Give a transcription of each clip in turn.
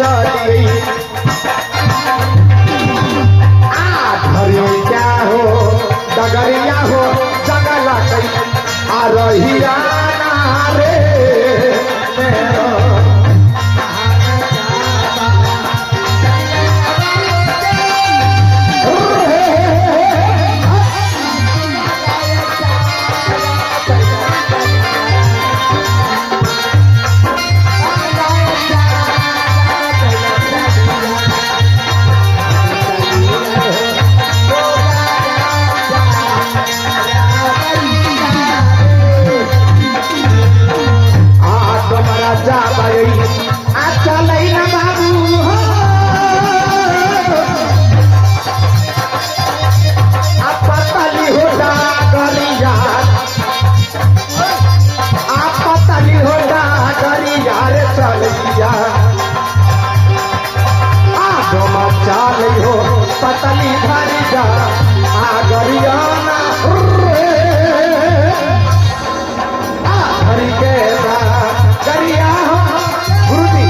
चली क्या हो डगरिया हो जगला कई आ रहिया रे मेरो पतली भरी जा आगरियाना हरि के गरिया गुरुजी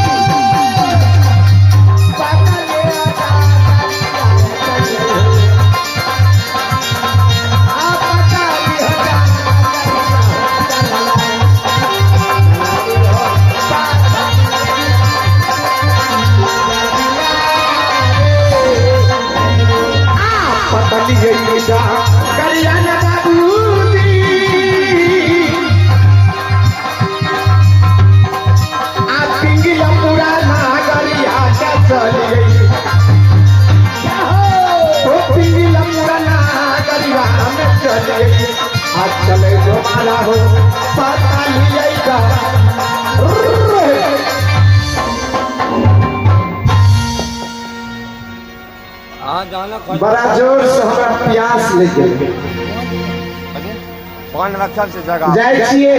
आज चले जो माला हो पता लिएगा बड़ा जोर से हमरा प्यास लेके पान रखल से जगह जाय छिए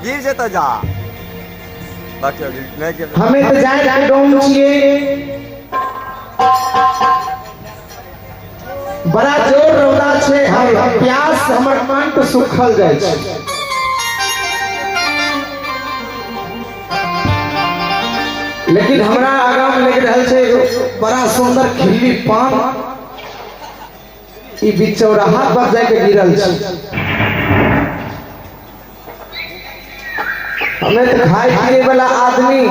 गिर जे त जा बाकी नहीं के हमें तो जाय के डोम छिए बड़ा जोर रौदा छे हम प्यास हमर कंठ सुखल जाय छै लेकिन हमरा आगाम लग रहल छै बड़ा सुंदर खिल्ली पान ई बिचौराहा पर जाके गिरल छै हमें तो खाए पिए वाला आदमी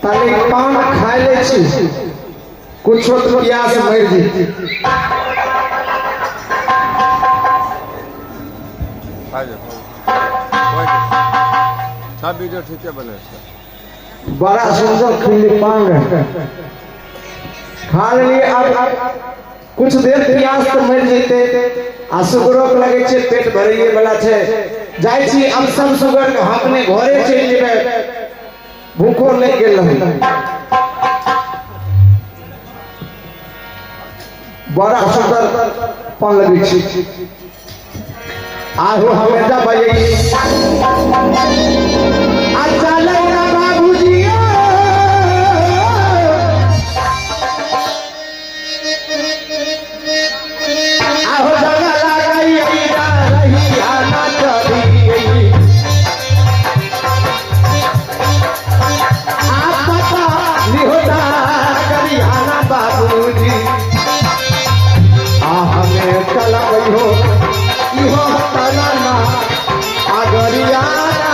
ताले पान खाए ले छी कुछ तो प्यास मर जी सब वीडियो ठीक है बने बड़ा सुंदर खिल्ली पान खा लिए अब कुछ देर प्यास तो मर जेते आ सुगरोक लगे छे पेट भरिए वाला छे जाय छी अब सब सुगर अपने घरे चल जेबे भूखो ले गेल रही बड़ा सुंदर पान लगे छी आहू हमेशा बजे अच्छा लगना बाबूजी आहो जगह लगाई रही आना चली आप पता निहोता करी आना बाबूजी हमें चला हो इहो तलना आगरियाना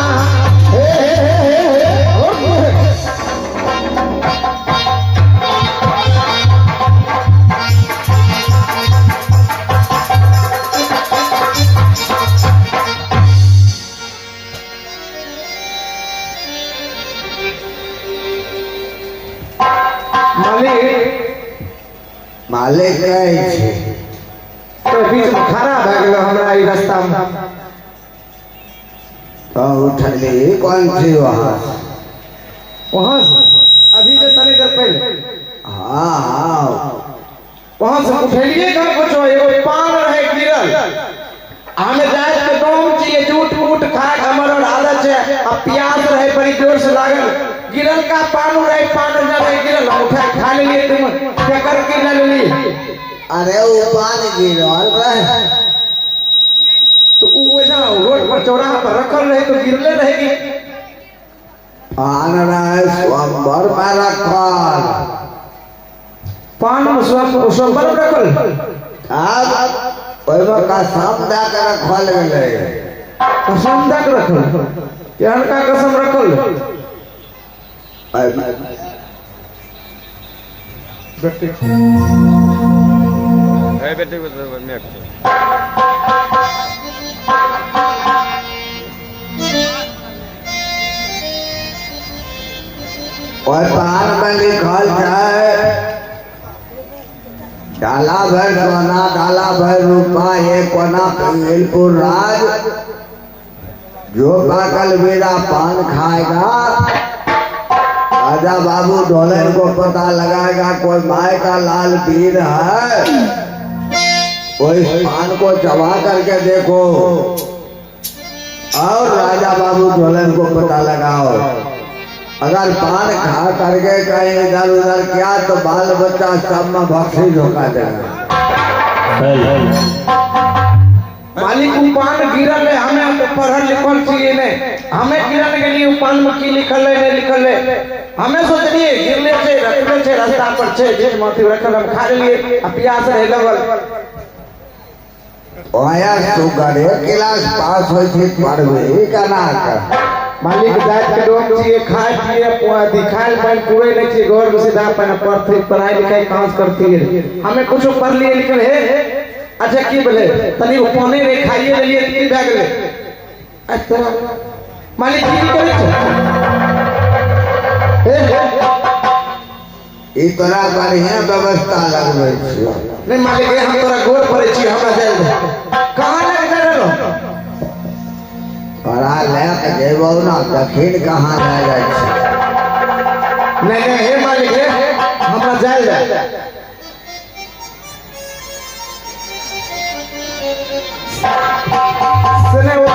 मालिक तो बीच में खड़ा भ गेल हमरा ई रास्ता में तो उठले कौन थी वहां से अभी जो तनी देर पहले हाँ वहां से उठलिए घर पहुंचो एगो पान रहे गिरल हमें जाए के गांव चाहिए झूठ मूठ खा हमर आदत है अब प्यास रहे बड़ी जोर से लागल गिरल का पान रहे पान न रहे गिरल उठा खा लिए तुम क्या कर के ले ली अरे वो पान गिरल रहे तो वो वजह रोड पर चौराहा पर रखल रहे तो गिरले रहेगी पान रहे स्वयंवर में रखल। पान में स्वयंवर में रखल। अब ओहिमे कसम दे के रखल गेलै। कसम दे के रखल। केहन का कसम रखल? बेटी को तो मैं और पान में लिखल है डाला भर सोना डाला भर रूपा ये कोना पिंगलपुर राज, जो पागल मेरा पान खाएगा राजा बाबू ढोलन को पता लगाएगा कोई माय का लाल वीर है। कोई पान को चबा करके देखो और राजा बाबू ढोलन को पता लगाओ। अगर पान खा करके कहीं इधर उधर किया तो बाल बच्चा सब में भक्सी धोखा देगा। मालिक उ पान गिरल है, हमें पढ़ल लिखल चाहिए ने, हमें गिरल के लिए पान में की लिखल है नहीं लिखल है, हमें सोचलिए गिरले से रखले से रास्ता पर छे जेठ माथी रखल हम खा लिए आ प्यास रहे लगल। ओया सुगर एक गिलास पास होई थी पढ़वे कना कर। मालिक जात के लोग चाहिए खाए पिए दिखाए पाए पूरे नहीं चाहिए घर में सीधा अपना पढ़ते पढ़ाई लिखाई काम करती है। हमें कुछ पढ़ लिए लिखल है। अच्छा की बोले तनी पानी रे खाइए लिए की भाग ले। अच्छा मालिक की करे ई तोरा बढ़िया व्यवस्था लगबै छियो। नहीं मालिक हम तोरा गोर पड़े छी हमरा जाय दे। कहां लग जा रहो? तोरा ले के जेबो ना दक्षिण कहां रह जाय छै। नहीं हे मालिक हमरा जाय दे। सुने वो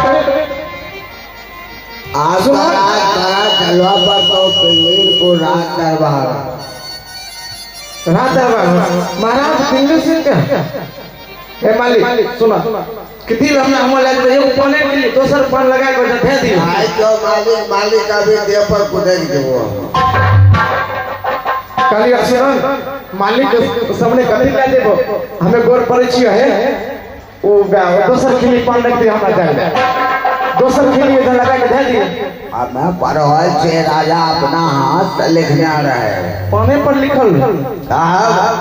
आज रात चलवा पर तो पिंगलपुर रात दरबार महाराज पिंगल सिंह का। हे मालिक सुना कितनी हमने हमर लग रही है पाने के लिए दोसर पान लगा के दे दी। आई तो मालिक अभी देह पर कुदेक देबो। काली अक्षरन मालिक सबने कथी का देबो हमें गोर पड़े छी है ओ दोसर के लिए पान लग दे हमरा जाय दोसर के लिए लगा के दे दी। अब मैं पढ़ल से राजा अपना हाथ से लिखना रहे पाने पर लिखल साहब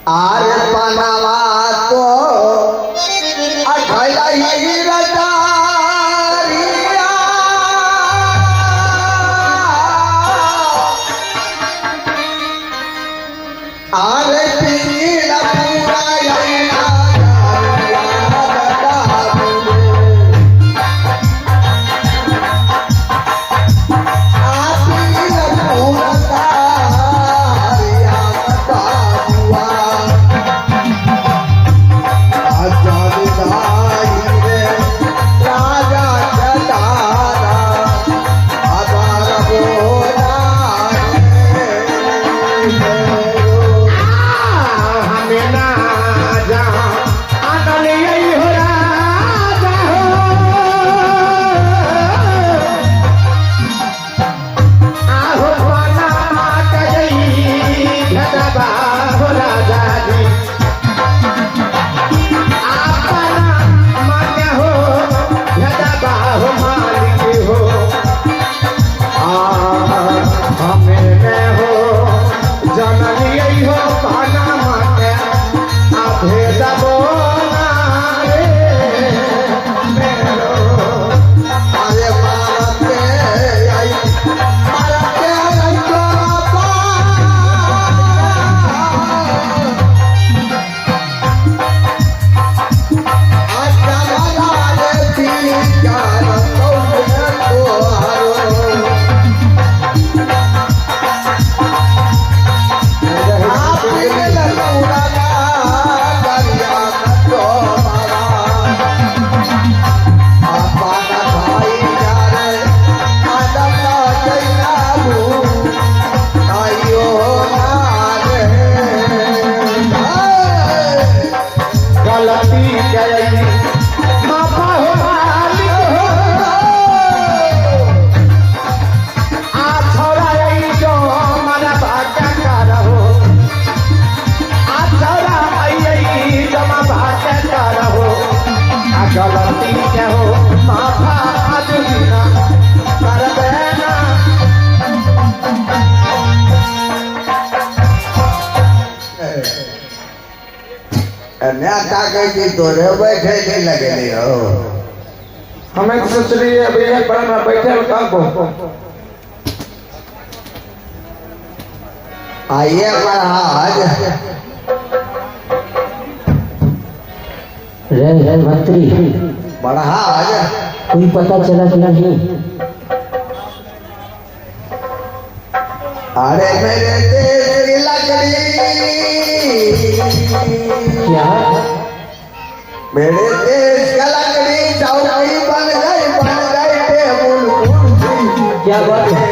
आर पनावा तो अठैया ही रटारिया आर पिंगला पूरा लागे कि तोरे बैठे नहीं लगे नहीं हो। हमें तो सोच रही है अभी ये बड़ा ना बैठे कब आइए महाराज। रे मंत्री, महाराज कोई पता चला कि नहीं? अरे मेरे देश की लकड़ी, क्या मेरे देश का लकड़ी चौकी बन गई टेबुल कुर्सी। क्या बात है?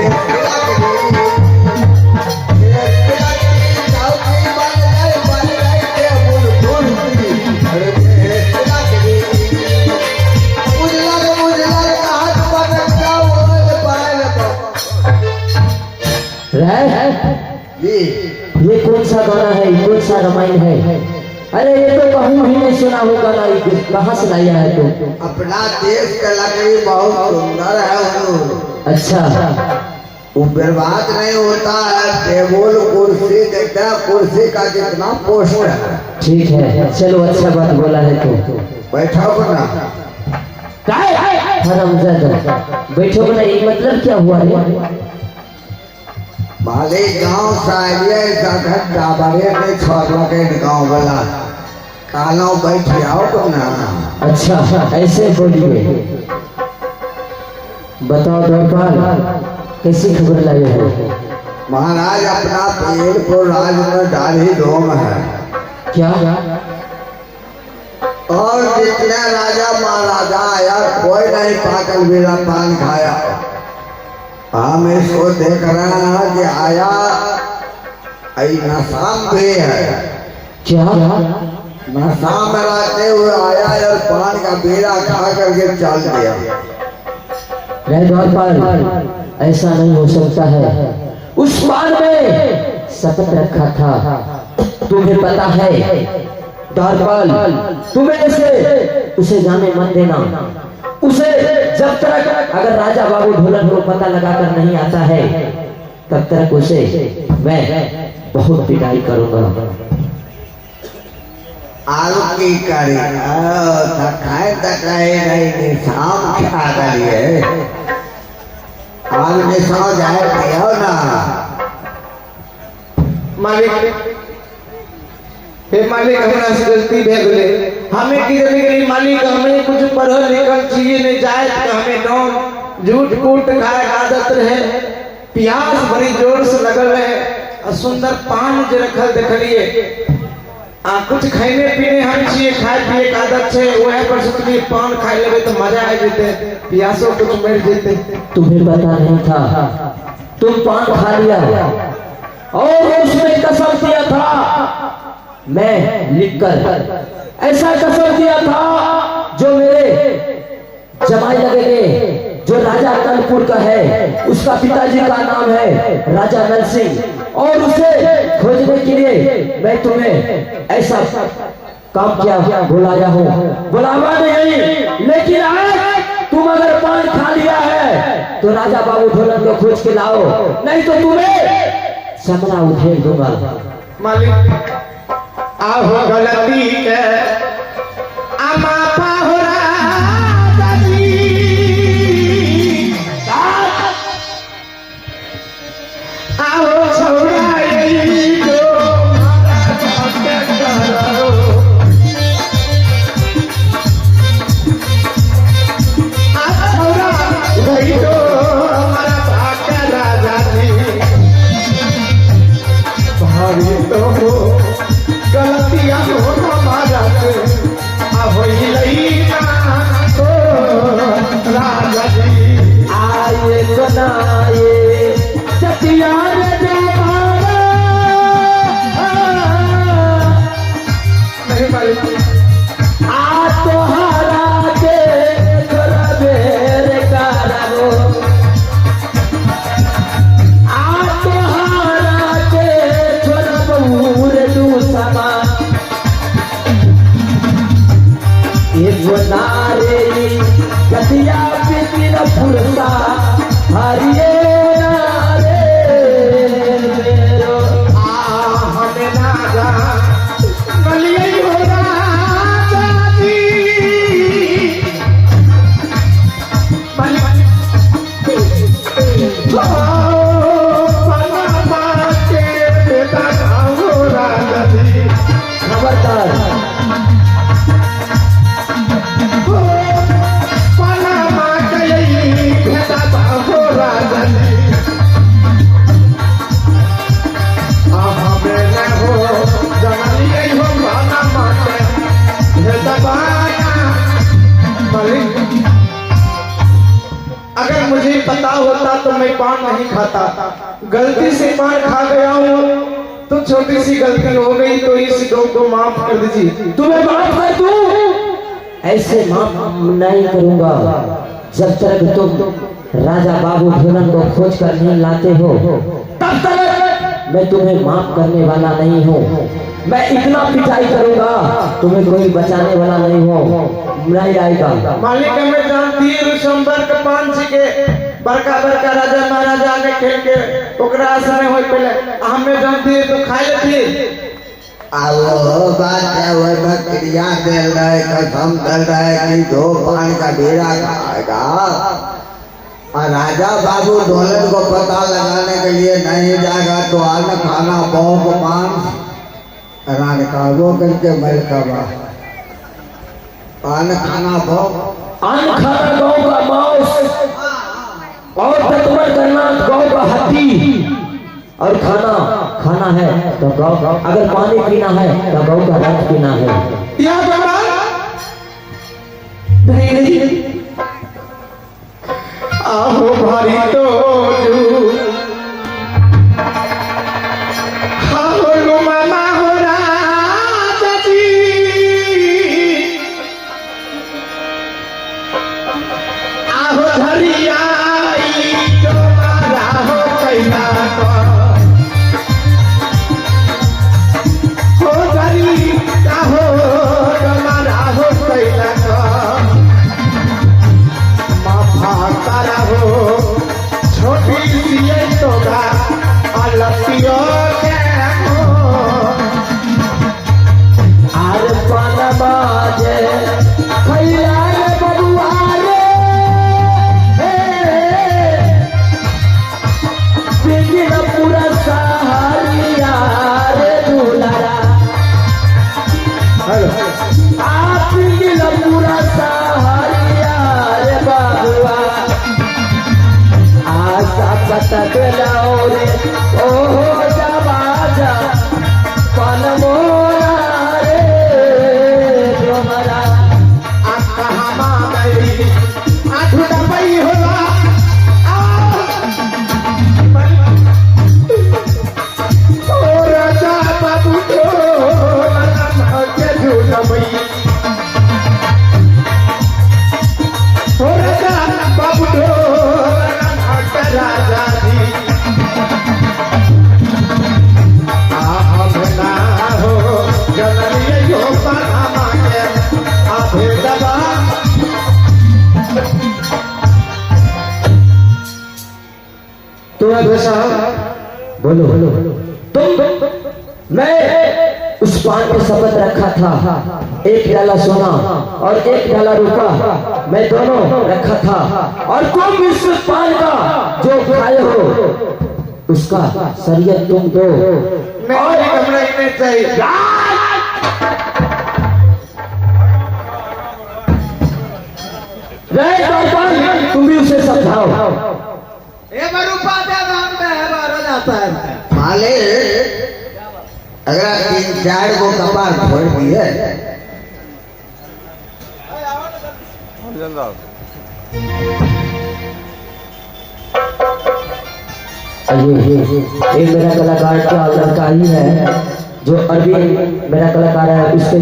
ये कौन सा गाना है? कौन सा रामायण है? अरे ये तो कहूँ भी नहीं सुना होगा ना, कहाँ से लाया है तो? अपना देश का लकड़ी बहुत सुंदर है हुजूर। अच्छा, वो बर्बाद नहीं होता है। टेबल कुर्सी देखता है, कुर्सी का जितना पोस्ट है। ठीक है, चलो अच्छा बात बोला है तो बैठो ना। हरामजादा, बैठो ना, ये मतलब क्या हुआ है? माले गांव सारिया जाकर डाबरे में छोड़वा के गांव वाला कालो बैठ जाओ तो ना। अच्छा, ऐसे बोलिए। बताओ दरबार, कैसी खबर लाए हो? महाराज अपना पेड़ को राज में डाली धोम है। क्या? और जितने राजा महाराजा आया कोई नहीं पागल बिना पान खाया। हम इसको देख रहे हैं कि आया नशाम भी है। क्या? नशाम में रहते हुए आया और पान का बीड़ा खा करके चल दिया। पर ऐसा नहीं हो सकता है। उस बार में शपथ रखा था, तुम्हें पता है द्वारपाल, तुम्हें से उसे जाने मत देना। उसे जब तक अगर राजा बाबू ढोलन को पता लगाकर नहीं आता है, तब तक उसे मैं बहुत पिटाई करूंगा। आलू की करी तकाए नहीं शाम खा गई आलू में सौ जाए पियो ना। मालिक, हे मालिक, हमरा से गलती भे गेले। हमें की गई मालिक, हमें कुछ पढ़ल लिखल चीज नहीं जाए, हमें नौ झूठ कूट खाए आदत रहे। प्यास बड़ी जोर से लगल है। सुंदर पान जो रखल देखलिए, कुछ खाने पीने हम चाहिए, खाए पिए का आदत है। वह पर सोचलिए पान खाए लेवे तो मजा आ जेते, प्यासो कुछ मिट जेते। तुम्हें पता नहीं था, तुम पान खा लिया और उसमें कसम दिया था, मैं लिखकर ऐसा कसम दिया था जो मेरे जमाई लगेंगे, जो राजा कानपुर का है, उसका पिताजी का नाम है राजा नल सिंह, और उसे खोजने के लिए मैं तुम्हें ऐसा काम किया, बुलाया हूँ। बुलावा नहीं, लेकिन आज तुम अगर पान खा लिया है तो राजा बाबू ढोलन को खोज के लाओ, नहीं तो तुम्हें समरा उधेड़ दूंगा। मालिक, आहो गलती के माफा हो राजा जी, आहो छोड़ा यही जो महाराज करो। छोड़ा यही जो हमारा भाग्य राजा जी, भारी तो हो गलतियां हो हमारा से, अब तो राजा जी आए सुनाए सतिया नहीं मालिक, आ तोहरा के बेर कारो, आ तोहरा के छोड़ दू समा नारे गतिया पितिन फुरसा हरिये नारे मेरो हमें राजा गलिए हो राजा खबरदार अगर मुझे पता होता तो मैं पान नहीं खाता, गलती से पान खा गया हूँ तो छोटी सी गलती हो गई, तो इस डोम को माफ कर दीजिए। तुम्हें माफ कर दूं? ऐसे माफ नहीं करूंगा जब तक तुम राजा बाबू भूलन को खोज कर नहीं लाते हो, तब तक मैं तुम्हें माफ करने वाला नहीं हूँ। मैं इतना पिटाई करूंगा तुम्हें कोई बचाने वाला नहीं नहीं आएगा। मालिक हमें जानती है रुसंबर के पान छी के बड़का बड़का राजा महाराजा के खेल के ओकरा असर होय पहले हमें जानती है तो खा लेती। वो बात है, वो बकरिया दे रहे, कसम कर रहे कि 2 पान का बेड़ा खाएगा। और राजा बाबू ढोलन को पता लगाने के लिए नहीं जाएगा तो अन्न खाना भोग पान रान काबो करके मर कबा अन्न खाना भोग अन्न खाना गाँव का मांस और तत्पर करना गाँव का हड्डी, और खाना है तो गाँव, अगर पानी पीना है तो गाँव का रक्त पीना है। यहाँ बाबा नहीं आहो भारी तो आहो लो मामा हो राजा जी, आहो धरियाई जो मारा हो कैला हो धरी आहो जो मारा हो कैला तारा हो छोटी सी तो अलपियो के आर पान बाजे खैला रे बबुआ रे, पिंगिन पूरा सहारिया रे दुलारा, आप पिंगिन पूरा सहारिया रे बाबुआ, आशा पता लाओ रे ओहो जबाजा पान मोरा रे तुम्हारा आपका हमारी आठुटा पई होला ओ राजा बाबू तो के झूला पई ओ राजा बाबू तो राजा जी ना हो जनरिए यो पनामा के आधे दबा। तुम्हें भैसा बोलो तुम, मैं उस पान में शपथ रखा था, 1 डाला सोना और 1 डाला रुपया मैं दोनों रखा था, और तुम इस पान का जो खाए हो उसका शरीयत तुम दो। और कमरा इन्हें चाहिए तुम भी उसे समझाओ। मालिक अगर 3-4 को कपार फोड़ दिए ये मेरा कलाकार का लड़का ही है जो अरबी मेरा कलाकार है, उसके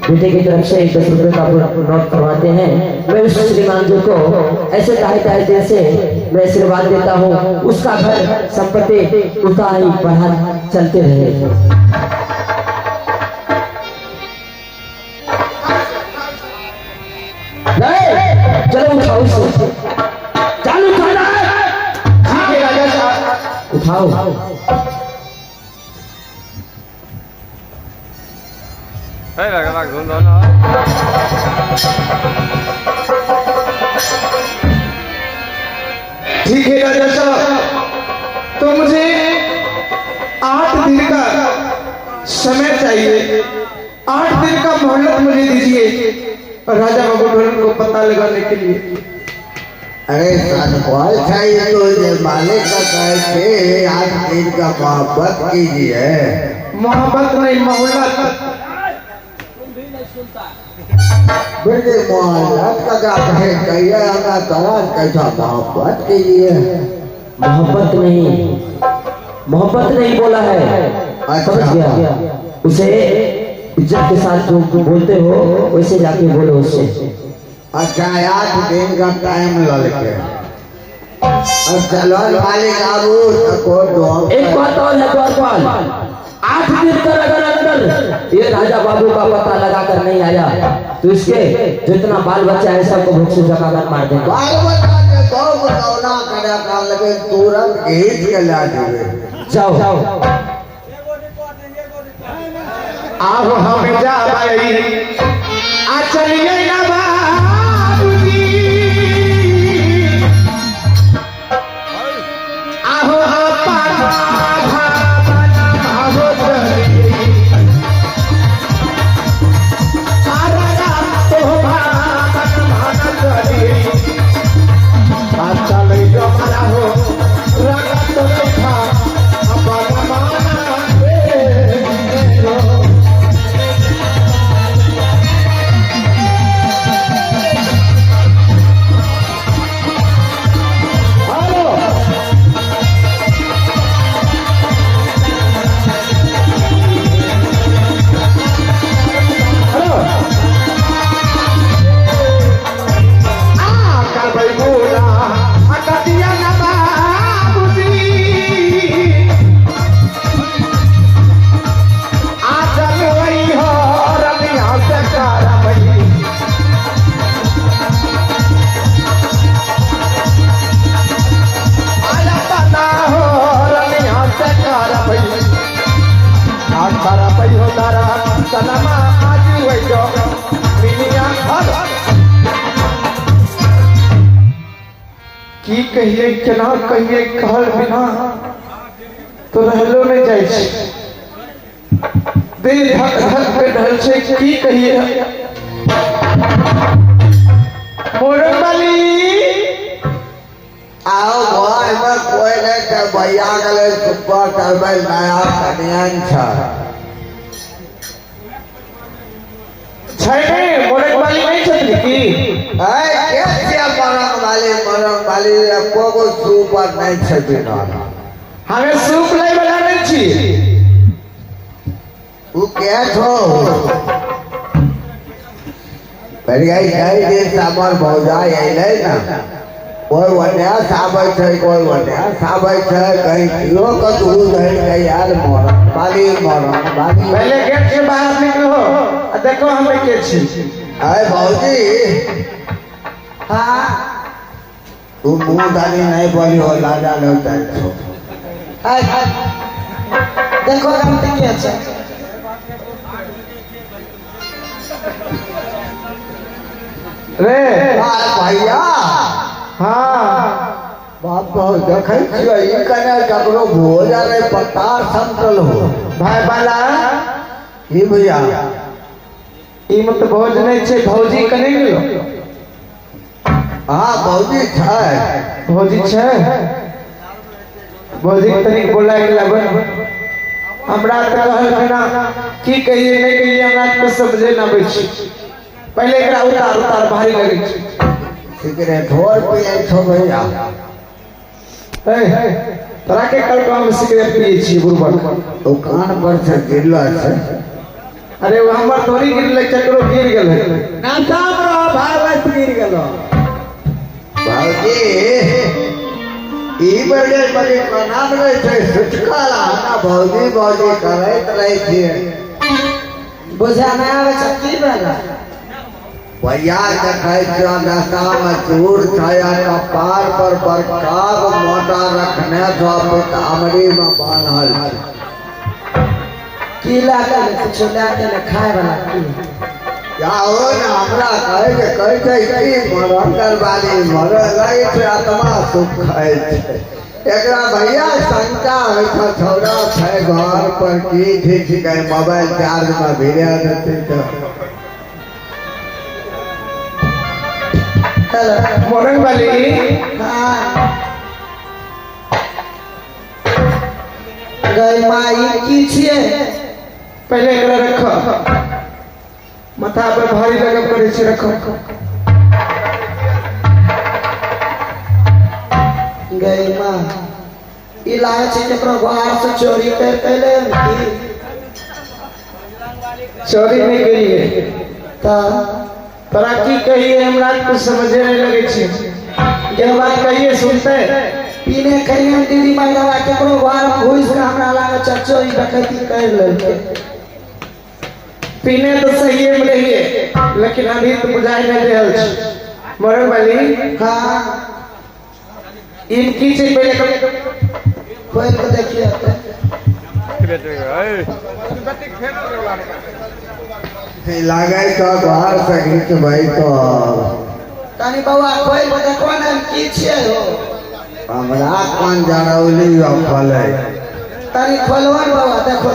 बेटे की तरफ से 10 रुपए का नोट करवाते हैं। मैं उस श्रीमान जी को ऐसे ताहे दिल से मैं आशीर्वाद देता हूँ, उसका घर संपत्ति उतना ही बढ़ा चलते रहे। चलो उठाओ उसे, चालू खाना उठाओ। लगा घूम ठीक है राजा साहब, तो मुझे 8 दिन का समय चाहिए, 8 दिन का मोहलत मुझे दीजिए राजा बाबू ढोलन को पता लगाने के लिए। अरे सनपाल चाहिए तो ये मालिक का कहे थे 8 दिन का मोहब्बत कीजिए। मोहब्बत नहीं मोहलत। बेटे मोहब्बत का क्या कहे, कहिए हमें कहा कैसा मोहब्बत कीजिए। मोहब्बत नहीं बोला है। समझ गया? उसे इज्जत के साथ जो बोलते हो वैसे जाके बोलो उससे। अच्छा 8 दिन का टाइम लगे। अब चलो मालिक आबू को दो। एक बात और है द्वारपाल, 8 दिन कर अगर अंदर ये राजा बाबू का पता लगा कर नहीं आया तो इसके जितना बाल बच्चा है सबको भूख से जगा कर मार देगा। बाल बच्चा के बहुत गौना करे का लगे तुरंत खींच के ला देवे। जाओ आओ हम जा भाई, आ चलिए ना बाबूजी, आओ की कहिए केना कहिए कहल बिना तो रहलो नहीं जाए छै, दिल धक धक के ढल छै की कहिए। मोरन वाली आओ भाई में कोई नहीं के भैया गले सुपर करबे नया कन्यान छ छै मोरन वाली नहीं छथि की? ए के मरंग वाली एको सुपर नहीं छथिन। हमें सूप लै वाला नहीं छी। तू क्या छो बढ़िया जाई दे सामर भौजा आइले ना, कोई वन्या साबै छै कोई वन्या साबै छै, कहीं कियो का दूर गई है यार। मरंग वाली पहले गेट से बाहर निकलो, देखो हम के छी। अरे भौजी हाँ तू मुंह दानी नहीं बोली हो लाजा लेता छो। देखो गलती की अच्छा रे भैया हाँ बाप देखे छियै ई कने ककरो भोजन रे पत्ता समतल हो। भाई बाला ई भैया ई मत भोज नहीं छे, भौजी कने गेलो? हाँ भौजी छै, भौजी छै, भौजी तनिक बोला लगन हमरा त कहल बिना की कहिए नहीं कहिए हमरा तो समझे ना आबै छै। पहले एकरा उतार भारी लगे छै। सिगरेट और पिए छो भैया? तोरा के कल हम सिगरेट पिए छी बुरबक दुकान पर से गिरला छै। अरे वो हमर थोड़ी गिरले, चकरो गिर गेल है ना सामरो भाई बस गिर गेलो। भौजी ई बड़े बड़े नाम रहे छै सुचकाला ना भौजी भौजी करैत रहे छियै। बुझा ना आवे छै की भेला? भैया देखे छो नशा में चूर छाया कपार पर बरकाब मोटा रखने छो पितामरी में बांधल की लागे कुछ लागे खाए वाला की क्या हो ना हमरा कहे कि मरंदर वाली मरल रही छै आत्मा सुख है छै एकरा भैया शंका है छौड़ा छै घर पर की ठीक है मोबाइल चार्ज में भिड़ा देते तो मोरंग वाली गई माई की छिए पहले एकरा रख माथा पर भारी लगब करे छै रख गई माँ इलाज से केकरो घर से चोरी कर ले चोरी नहीं करिए तोरा की कहिए हमरा कुछ समझे नहीं लगे छै ये बात कहिए सुनते पीने खइए दीदी माइनवा केकरो घर में घुस के हमरा लागे चोरी डकैती कर लेलके पीने तो सही में रहिए लेकिन अभी तो बुझाई नहीं रहल छै मोरंग वाली हाँ इनकी से पहले खोल के देखिए लागे तो घर से घीच भाई तो तनी बउआ खोल के देखो ना की छिए हो हमरा कौन जरौली खोले तनी खोलवा बउआ देखो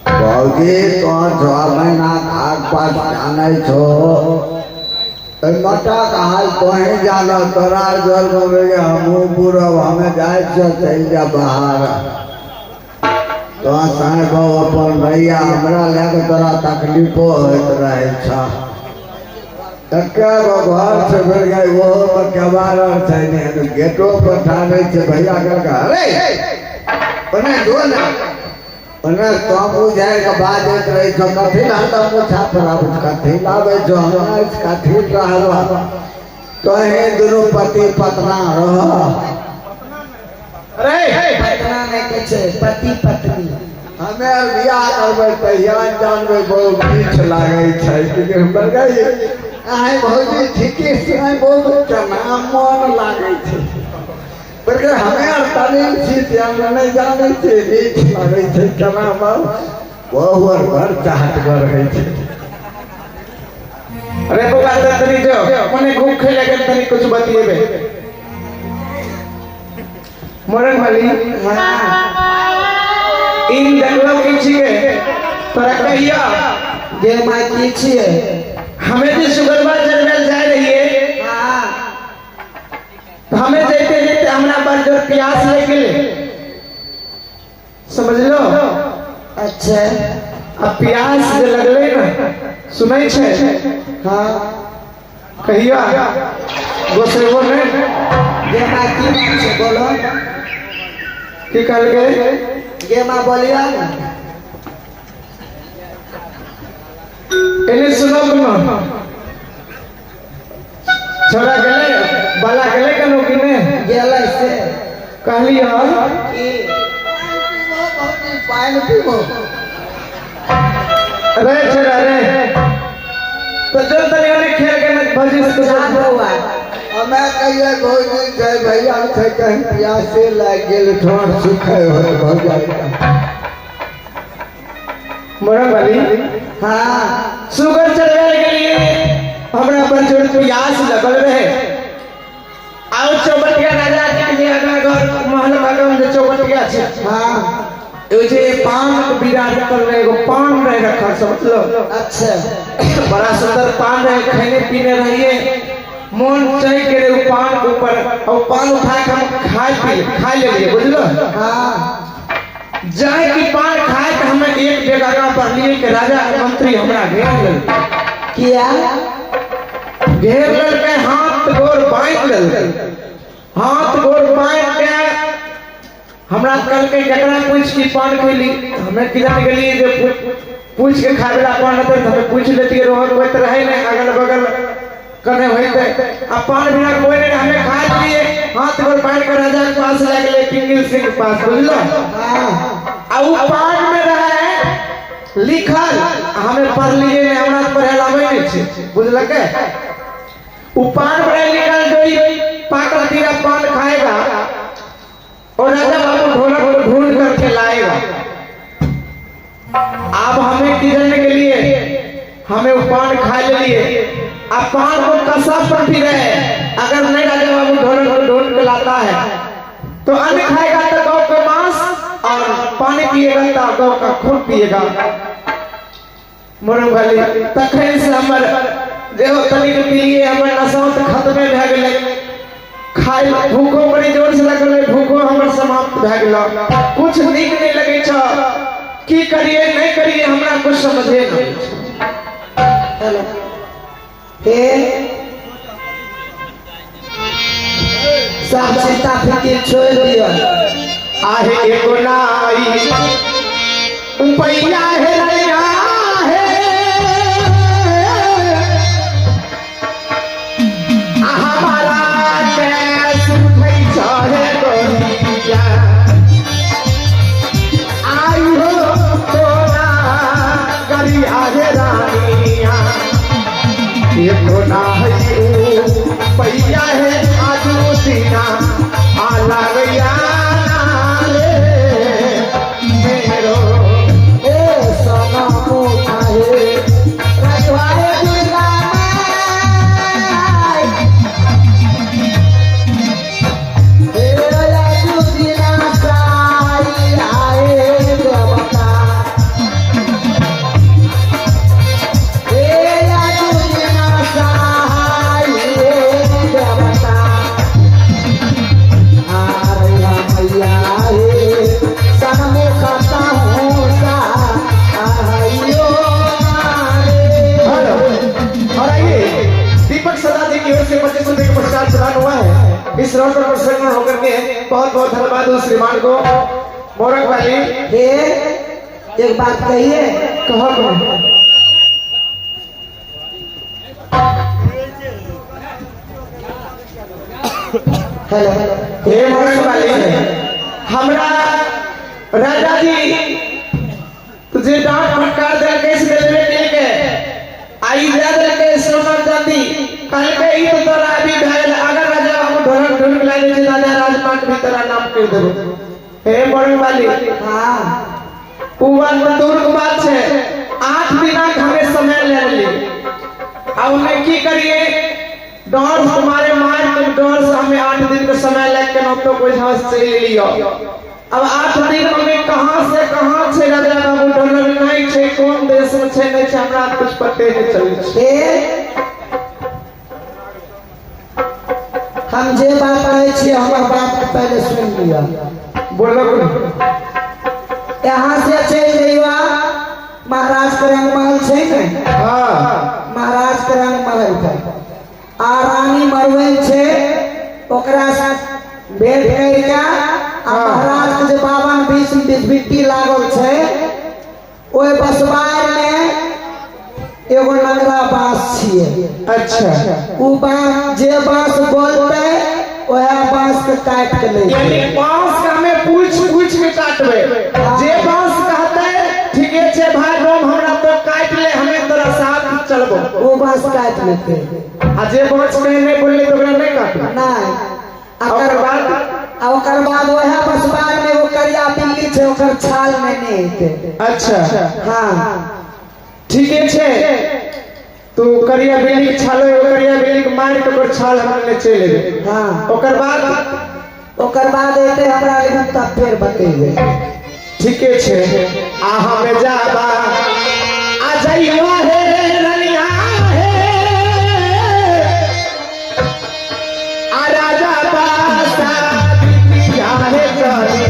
भौजी तो 6 महीना खाद पात जाने छो मटा कहाल कहीं जाना तोरा जल में हमू पूरा हमें जाए चल जा बाहर तो साहेब अपन भैया हमरा लेके तोरा तकलीफो होत रहे छ तक्का घर से फिर गए वो केबार छै ने गेटो पर ठाड़े छै भैया का अरे ओने दो ना ओने तो बुझाए के बाद एक रही छ कथि ला त पूछा पर कथि लावे जो हमरा कथि रहवा तो हे दोनों पति पत्नी रह अरे पतना नहीं के छै पति पत्नी हमे बियाह करबै तहिया जानबै बहुत मीठ लागे छै कि हमर गई आइ भौजी ठीके से आइ बहुत केना मन लागे छै पर हमे आर तालीम छी ते हम नहीं जाने छै मीठ लागे छै केना बहुत घर चाहत कर रहे छै अरे बउआ तनी जो मने घूम खेले के तनी कुछ बतिएबे मोरंग वाली इन देखलो की छिए तोरा कहिया जे मां की छिए हमें जे सुगरबा जरवेल जाय रहिए हां तो हमें जेते जेते हमरा पर जो प्यास लग गेले समझ लो अच्छा अब प्यास जे लगले ना सुनै छै हां कहिया गोसरेबो ने जे मां की बात छै बोलो की कहल गए जे मां बोलिया एने सुनो ना छोरा गेले बाला गेले कनो कि ने गेले से कहली हां की पानी पीबो अरे छोरा रे तो चल तनी ओने खेल के मत भजी से साथ हुआ हमें कहिए भौजी छै भैया छै कहीं प्यासे लाग गेल ठोर सुखे हो जाएगा मोरंग वाली हां सुगर चढ़वे के लिए हमरा पर जो प्यास लगल रहे आउ चौबटिया राजा के अगला घर महल भागम जे चौबटिया छै हां ओ जे पान के बिराज कर रहे एगो पान रहे रखा समझ लो अच्छा बड़ा सुंदर पान रहे खाने पीने रहिए मन चाह के रे पान के ऊपर और पान उठा के हम खा ले लिए बुझलो हां जाए की पान खाए के हमें एक जगह पर लिए के राजा मंत्री हमरा घेर लेल किया घेर लेल के हाथ गोर बांध लेल हाथ गोर बांध के हमरा कल के जकरा पूछ की पान खैली हमें किधर गेली जे पूछ के खावेला पान रहते तो हमें पूछ लेती रोहत होत रहे ने अगल बगल कने होते अब पान बिना कोई नहीं हमें खा लिए हाथ गोर बांध के राजा के पास ले गेले किंगल सिंह के पास बुझलो हां आ उ पान में रहे लिखल हमें पढ़ लिए ने हमरा पढ़े लावे नहीं छै बुझलके उ पान में लिखल जो पाकल तीरा पान खाएगा और राजा बाबू ढोलक को ढूंढ करके लाएगा। अब हमें किधर के लिए खाए लिए अब पान को कसा पर भी रहे अगर नहीं राजा बाबू ढोल के लाता है तो अन्न खाएगा तो गौ का मांस और पानी पिएगा तो गौ का खून पिएगा मोरम वाली तखन से हमर देहो तनिक पिए हमर नशा तो खत्म भए गेलै खाए भूखो बड़ी जोर से लगल भूखो हमर समाप्त भए गेल कुछ नीक नहीं लगे छ की करिए नहीं करिए हमरा कुछ समझे नहीं हे सब चिंता फिकिर छोड़ दियो आहे एगो नाई उपैया है नैया है हमारा कैस उठै चाहे गोरिया आई हो तोरा गरिया है रानिया एगो नाई उपैया है आजू सीना आला गया इस राउंड पर प्रसन्न होकर के बहुत बहुत धन्यवाद उस श्रीमान को मोरक वाली हे एक बात कहिए कहो हेलो हे मोरक वाली हमरा राजा जी तुझे डांट फटकार दे कैसे देवे के आई याद रखे सोना चांदी कल के ही तो तोरा अभी भेल अगर राजा बाबू ढोल लाने से राजा राजपाट भी तेरा नाम कर देबो हे मोरक वाली हां उवन में दूर की बात है 8 दिन हमें समय ले ली अब मैं की करिए डर तुम्हारे मार के डर से हमें 8 दिन का समय लग के तो कोई हंस से ले लियो अब 8 दिन में कहां से कहां से राजा बाबू ढोल नहीं छे कौन देश में छे नहीं छे हमरा कुछ पते नहीं चले हे हम जे बात कहै छी हमर बात पहले सुन लिया बोलो यहाँ से चल जइवा महाराज के रंगमहल छै ने हां महाराज के रंगमहल छै आ रानी मरवल छै ओकरा साथ भेंट करिका आ महाराज के जे 52 बिट्टी लागल छै ओए बसवार में एगो लंगड़ा बांस छिए अच्छा उ बांस जे बांस बोलते ओहे बांस के काट के ले यानी बांस का हमें पूछ के काटबे जे बांस कहते ठीके छे भाई रोम हमरा तो काट ले हमें तोरा साथ चलबो वो बांस काट लेते आ जे बांस में नहीं बोलले तो ओकरा नहीं काटबे नहीं ओकर बाद ओहे बसवार में वो करिया बिल्ली छै ओकर छाल में नहीं हेते अच्छा हां ठीके छे तू करिया बिल्ली के छालो करिया बिल्ली के मार के ओकर छाल हम ले चले ले हां ओकर बाद एते हमरा लेकिन तब फिर बतेबे ठीके छे आ हमें जाबा आ जाइयो हे रनिया हे आ राजा बासा बिटिया हे चली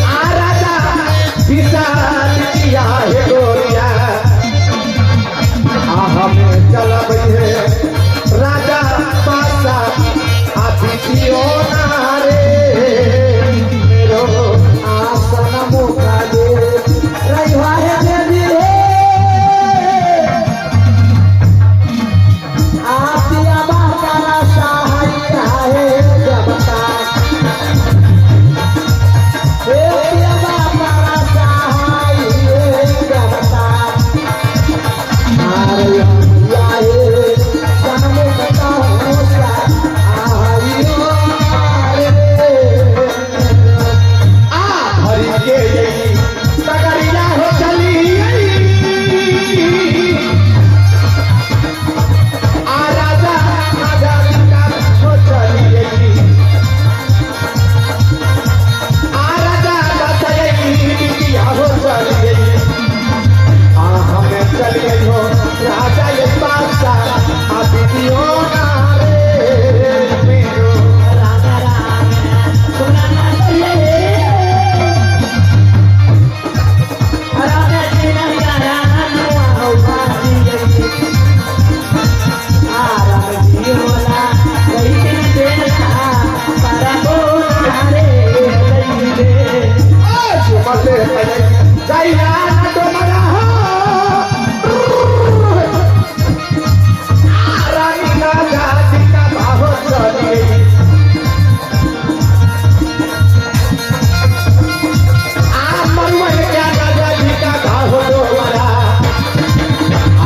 आ राजा बिसा बिटिया हे गोरिया आ हमें चलबै हे राजा बासा आ बिटियो ना रे मेरो आसन मुका दे रहिवा हे देवी रे आपिया बाकारा सहाय है देवता हे पिया बाकारा सहाय देवता आरे या हे बासा अभी दियो ना रे मेरो राजा राम सुना ना करिए राजा जी ना राना नुआ बाजी आराम जी होला कई दिन देना para बोला रे मते जैया न डोमरा रानी ना जाति का बाहो चली मरवन क्या राजा जी का बाहो डोमरा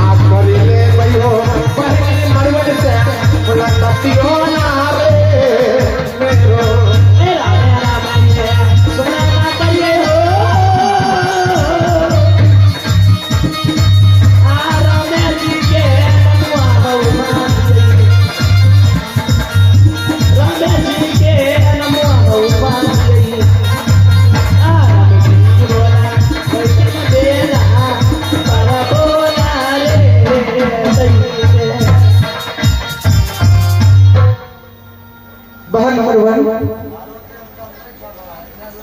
आप मरिले भयो पहले मरवन से मुलाकातियों ना रे मेरो बहन मरवन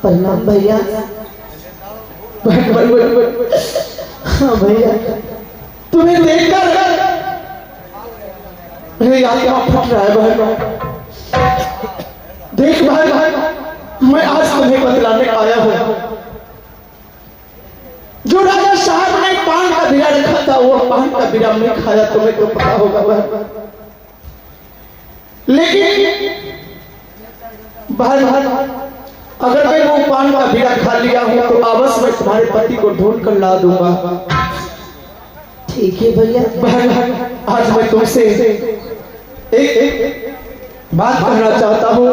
प्रणाम भैया बहन मरवन हाँ भैया तुम्हें देखकर मेरी आत्मा फट रहा है बहन देख बहन मैं आज तुम्हें बतलाने आया हूँ जो राजा साहब ने पान का बीड़ा रखा था वो पान का बीड़ा नहीं खाया तुम्हें तो पता होगा बहन लेकिन बहन अगर मैं वो पान का बीड़ा खा लिया हूँ तो अवश्य मैं तुम्हारे पति को ढूंढ कर ला दूंगा ठीक है भैया बहन आज मैं तुमसे एक बात कहना चाहता हूँ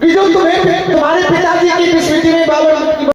कि जो तुम्हें तुम्हारे पिताजी की स्मृति में बाबर